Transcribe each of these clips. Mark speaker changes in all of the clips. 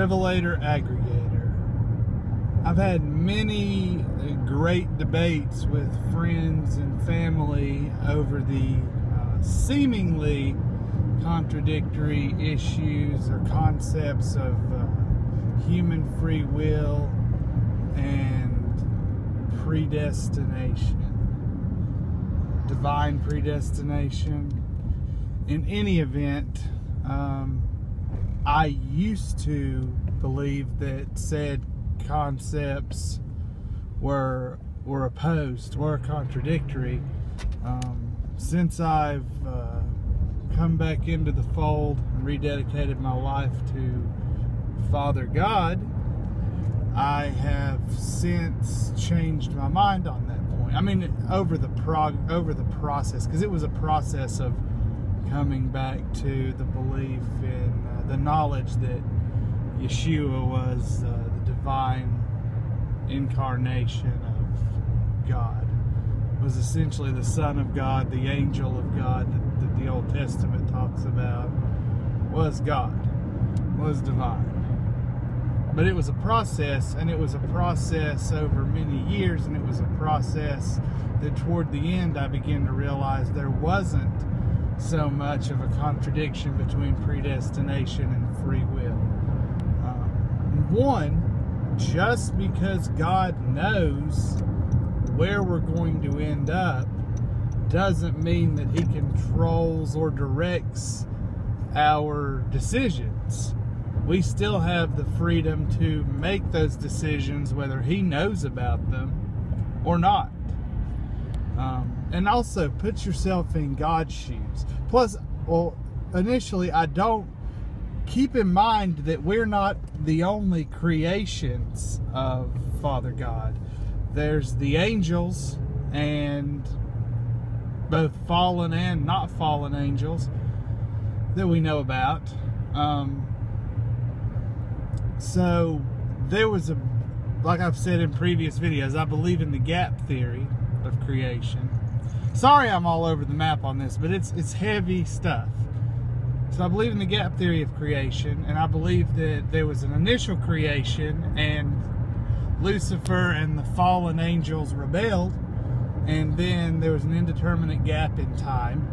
Speaker 1: Revelator Aggregator. I've had many great debates with friends and family over the seemingly contradictory issues or concepts of human free will and predestination, divine predestination. In any event, I used to believe that said concepts were opposed, were contradictory. Since I've come back into the fold and rededicated my life to Father God, I have since changed my mind on that point. I mean, over the process, because it was a process of coming back to the belief in the knowledge that Yeshua was the divine incarnation of God, was essentially the Son of God, the angel of God that the Old Testament talks about, was God, was divine. But it was a process, and it was a process over many years, and it was a process that toward the end I began to realize there wasn't so much of a contradiction between predestination and free will. One, just because God knows where we're going to end up doesn't mean that He controls or directs our decisions. We still have the freedom to make those decisions whether He knows about them or not. And also put yourself in God's shoes. Plus, well, initially, keep in mind that we're not the only creations of Father God. There's the angels, and both fallen and not fallen angels that we know about. So there was like I've said in previous videos, I believe in the gap theory of creation. Sorry I'm all over the map on this, but it's heavy stuff. So I believe in the gap theory of creation, and I believe that there was an initial creation, and Lucifer and the fallen angels rebelled, and then there was an indeterminate gap in time,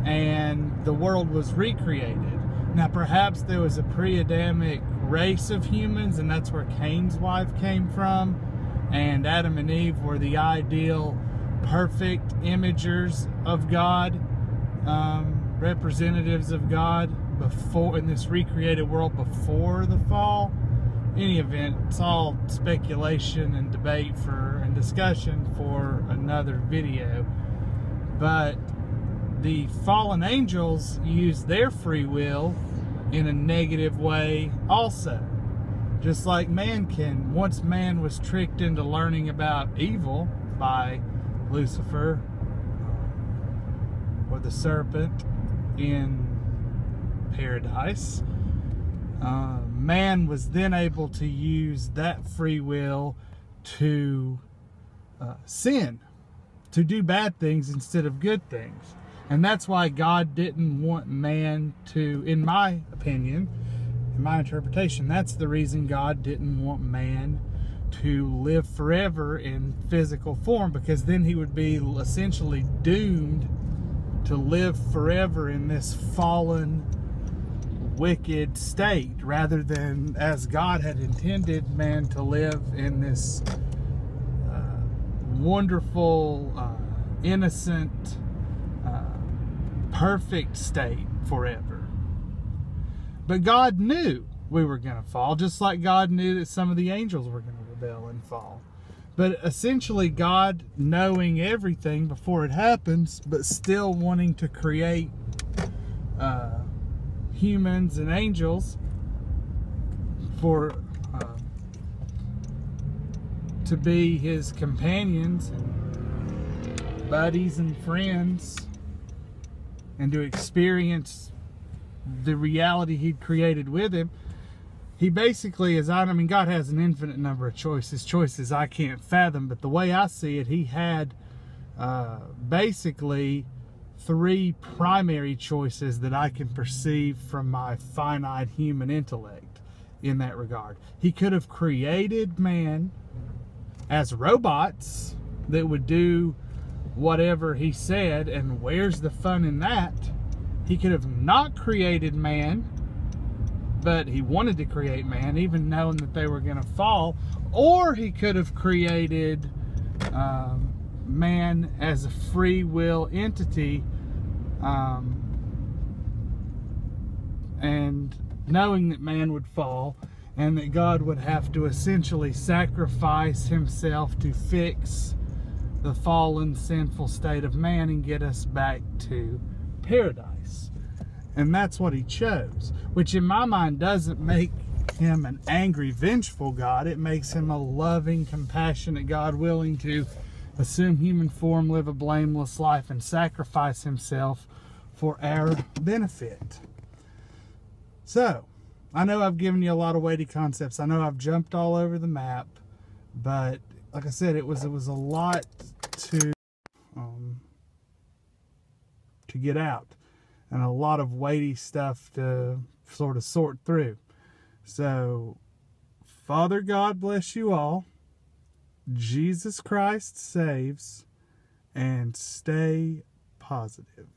Speaker 1: and the world was recreated. Now perhaps there was a pre-Adamic race of humans, and that's where Cain's wife came from, and Adam and Eve were the ideal perfect imagers of God, representatives of God in this recreated world before the fall. In any event, it's all speculation and debate and discussion for another video. But the fallen angels use their free will in a negative way also. Just like man can. Once man was tricked into learning about evil by Lucifer or the serpent in paradise, man was then able to use that free will to sin, to do bad things instead of good things. And that's why God didn't want man to, in my opinion, in my interpretation, that's the reason God didn't want man to live forever in physical form, because then he would be essentially doomed to live forever in this fallen, wicked state, rather than as God had intended man to live in this wonderful, innocent, perfect state forever. But God knew we were going to fall, just like God knew that some of the angels were going to rebel and fall. But essentially, God knowing everything before it happens, but still wanting to create humans and angels to be His companions and buddies and friends, and to experience the reality He'd created with Him. He basically, God has an infinite number of choices I can't fathom, but the way I see it, He had basically 3 primary choices that I can perceive from my finite human intellect. in that regard. He could have created man as robots that would do whatever he said, and where's the fun in that? He could have not created man, but he wanted to create man, even knowing that they were going to fall. Or he could have created man as a free will entity, and knowing that man would fall and that God would have to essentially sacrifice himself to fix the fallen, sinful state of man and get us back to paradise. And that's what he chose, which in my mind doesn't make him an angry, vengeful God. It makes him a loving, compassionate God, willing to assume human form, live a blameless life, and sacrifice himself for our benefit. So, I know I've given you a lot of weighty concepts. I know I've jumped all over the map, but like I said, it was a lot to get out, and a lot of weighty stuff to sort of sort through. So, Father God bless you all. Jesus Christ saves, and stay positive.